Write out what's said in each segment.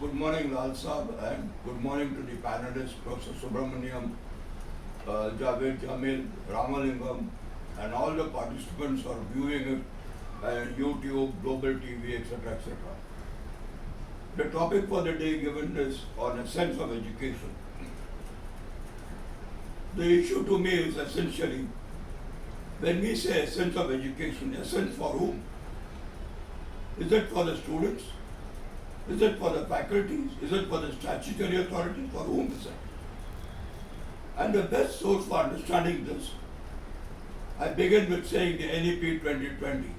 Good morning, Lal Saab, and good morning to the panelists, Professor Subramaniam, Javed Jamil, Ramalingam, and all the participants who are viewing it on YouTube, Global TV, etc., etc. The topic for the day given is on a sense of education. The issue to me is essentially, when we say a sense of education, a sense for whom? Is it for the students? Is it for the faculties? Is it for the statutory authorities? For whom is it? And the best source for understanding this, I begin with saying the NEP 2020.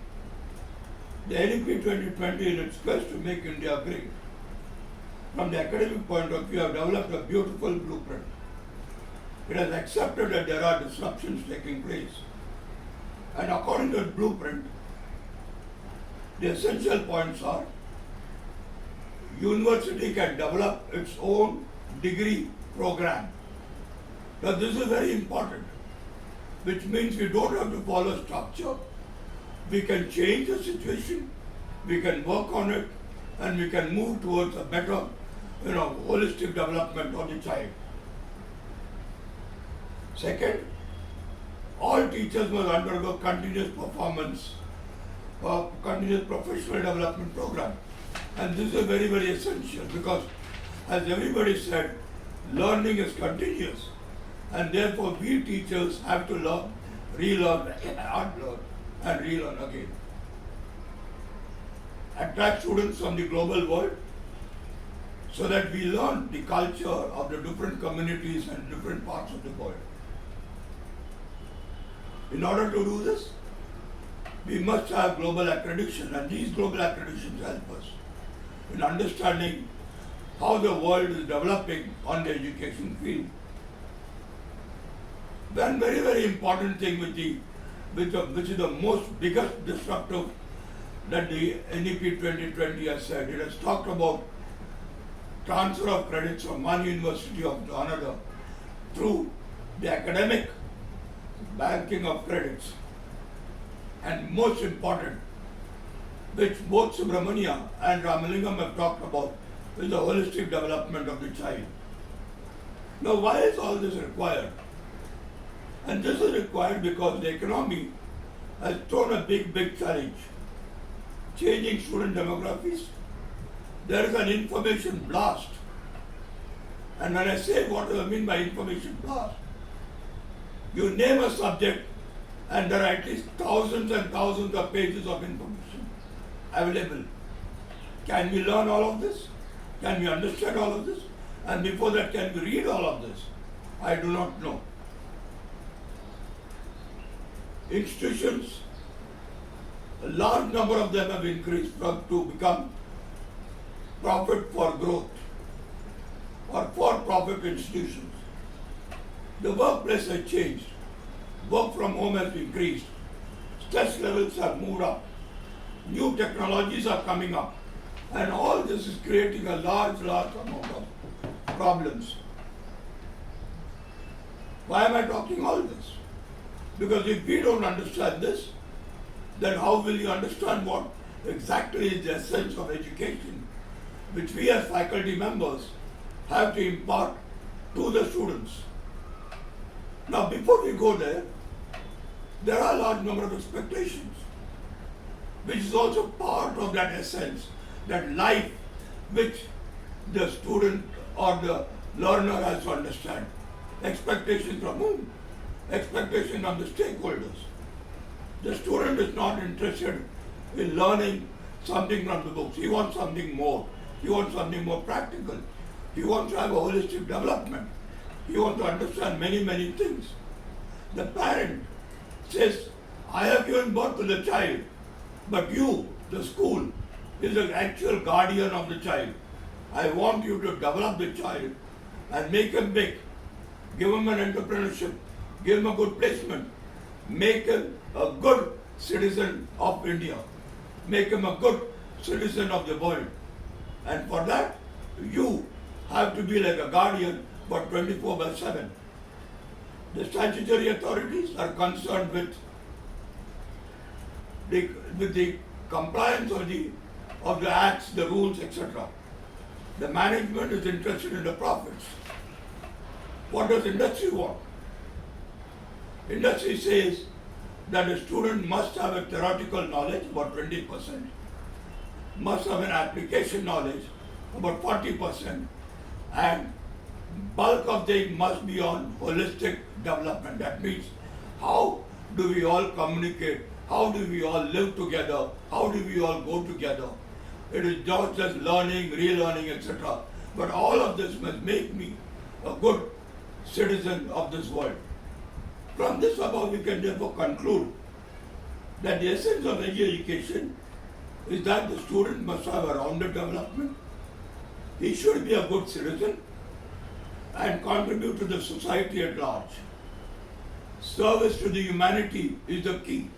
The NEP 2020 in its quest to make India great, from the academic point of view, have developed a beautiful blueprint. It has accepted that there are disruptions taking place. And according to the blueprint, the essential points are: university can develop its own degree program. Now this is very important, which means we don't have to follow structure. We can change the situation, we can work on it, and we can move towards a better, holistic development of the child. Second, all teachers must undergo continuous performance, continuous professional development program. And this is very, very essential because, as everybody said, learning is continuous. And therefore, we teachers have to learn, relearn, unlearn, and relearn again. Attract students from the global world so that we learn the culture of the different communities and different parts of the world. In order to do this, we must have global accreditation, and these global accreditations help us in understanding how the world is developing on the education field. One very, very important thing which is the most biggest disruptive that the NEP 2020 has said. It has talked about transfer of credits from one university to another through the academic banking of credits. And most important, which both Subramania and Ramalingam have talked about, is the holistic development of the child. Now, why is all this required? And this is required because the economy has thrown a big, big challenge. Changing student demographics. There is an information blast. And when I say what do I mean by information blast, you name a subject and there are at least thousands and thousands of pages of information available. Can we learn all of this? Can we understand all of this? And before that, can we read all of this? I do not know. Institutions, a large number of them have increased to become profit for growth or for-profit institutions. The workplace has changed. Work from home has increased. Stress levels have moved up. New technologies are coming up. And all this is creating a large amount of problems. Why am I talking all this? Because if we don't understand this, then how will you understand what exactly is the essence of education, which we as faculty members have to impart to the students? Now, before we go there are a large number of expectations, which is also part of that essence, that life which the student or the learner has to understand. Expectations from whom? Expectations from the stakeholders. The student is not interested in learning something from the books. He wants something more. He wants something more practical. He wants to have a holistic development. He wants to understand many, many things. The parent says, I have given birth to the child, but you, the school, is the actual guardian of the child. I want you to develop the child and make him big. Give him an entrepreneurship. Give him a good placement. Make him a good citizen of India. Make him a good citizen of the world. And for that, you have to be like a guardian for 24/7. The statutory authorities are concerned with the compliance of the acts, the rules, etc. The management is interested in the profits. What does industry want? Industry says that a student must have a theoretical knowledge, about 20%, must have an application knowledge, about 40%, and bulk of the must be on holistic development. That means how do we all communicate, how do we all live together, how do we all go together. It is not just learning, relearning, etc. But all of this must make me a good citizen of this world. From this above, we can therefore conclude that the essence of any education is that the student must have a rounded development. He should be a good citizen and contribute to the society at large. Service to the humanity is the key.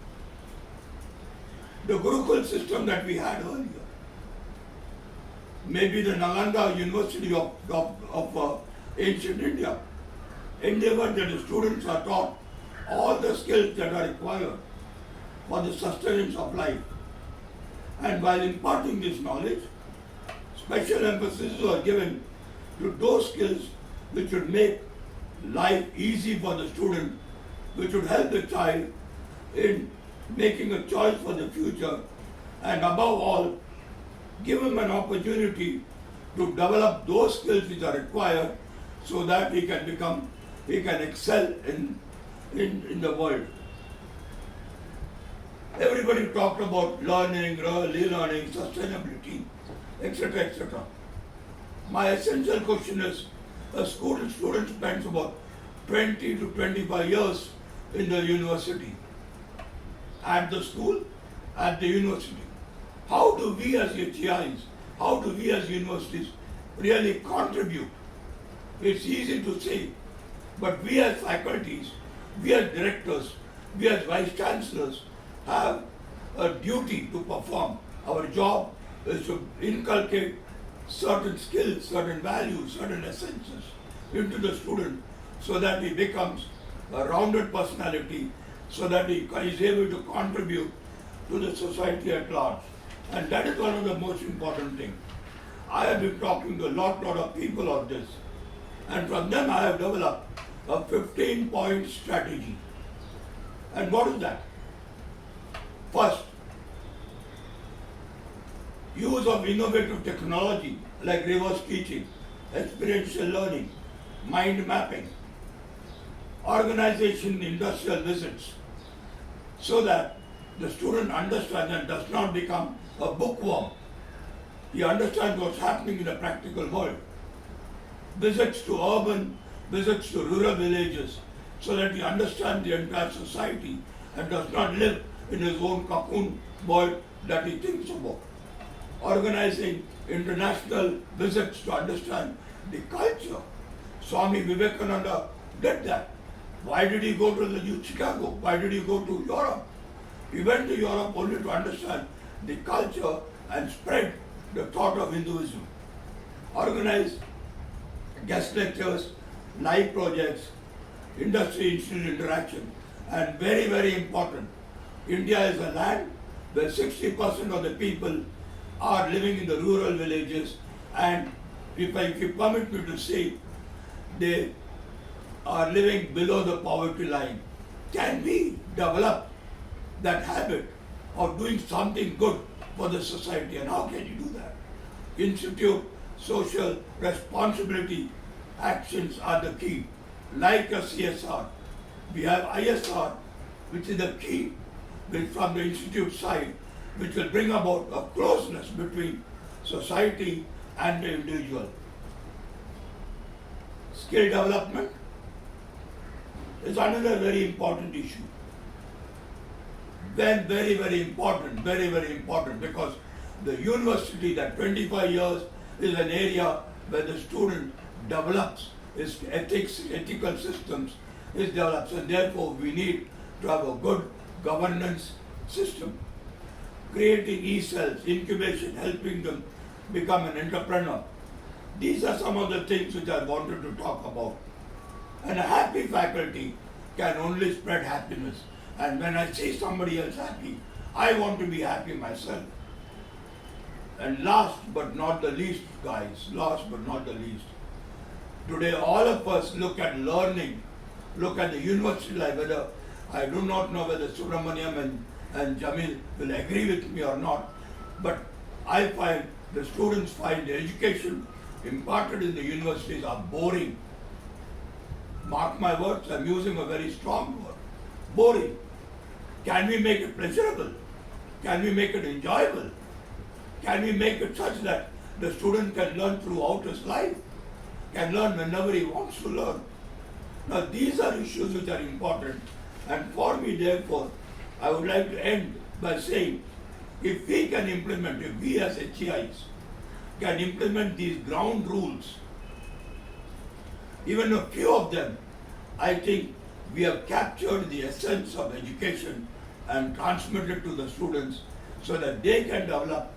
The Gurukul system that we had earlier, maybe the Nalanda University of ancient India, endeavored that the students are taught all the skills that are required for the sustenance of life. And while imparting this knowledge, special emphasis was given to those skills which would make life easy for the student, which would help the child in making a choice for the future, and above all, give him an opportunity to develop those skills which are required so that he can excel in the world. Everybody talked about learning, relearning, sustainability, etc., etc. My essential question is, a student spends about 20 to 25 years in the university, at the school, at the university. How do we as HEIs, how do we as universities really contribute? It's easy to say, but we as faculties, we as directors, we as vice chancellors have a duty to perform. Our job is to inculcate certain skills, certain values, certain essences into the student so that he becomes a rounded personality, so that he is able to contribute to the society at large. And that is one of the most important things. I have been talking to a lot of people on this, and from them I have developed a 15-point strategy. And what is that? First, use of innovative technology like reverse teaching, experiential learning, mind mapping, organization industrial visits, so that the student understands and does not become a bookworm. He understands what's happening in the practical world. Visits to urban, visits to rural villages, so that he understands the entire society and does not live in his own cocoon world that he thinks about. Organizing international visits to understand the culture. Swami Vivekananda did that. Why did he go to Chicago? Why did he go to Europe? He went to Europe only to understand the culture and spread the thought of Hinduism. Organize guest lectures, live projects, industry-institute interaction, and very, very important, India is a land where 60% of the people are living in the rural villages, and if you permit me to say, they are living below the poverty line. Can we develop that habit of doing something good for the society, and how can you do that? Institute social responsibility actions are the key, like a CSR. We have ISR, which is the key from the institute side, which will bring about a closeness between society and the individual. Skill development is another very important issue. Then very, very important, because the university, that 25 years, is an area where the student develops his ethical systems, and therefore we need to have a good governance system. Creating e-cells, incubation, helping them become an entrepreneur. These are some of the things which I wanted to talk about. And a happy faculty can only spread happiness. And when I see somebody else happy, I want to be happy myself. And last but not the least, guys, last but not the least, today all of us look at learning, look at the university life, whether I do not know whether Subramaniam and Jamil will agree with me or not, but I find the students find the education imparted in the universities are boring. Mark my words, I'm using a very strong word. Boring. Can we make it pleasurable? Can we make it enjoyable? Can we make it such that the student can learn throughout his life? Can learn whenever he wants to learn? Now these are issues which are important, and for me therefore, I would like to end by saying, if we can implement, if we as HEIs can implement these ground rules, even a few of them, I think we have captured the essence of education and transmitted to the students so that they can develop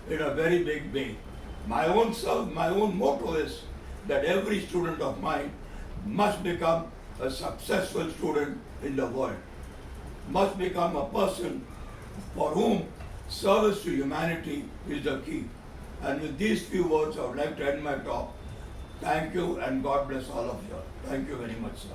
in a very big way. My own motto is that every student of mine must become a successful student in the world, must become a person for whom service to humanity is the key. And with these few words, I would like to end my talk. Thank you and God bless all of you. Thank you very much, sir.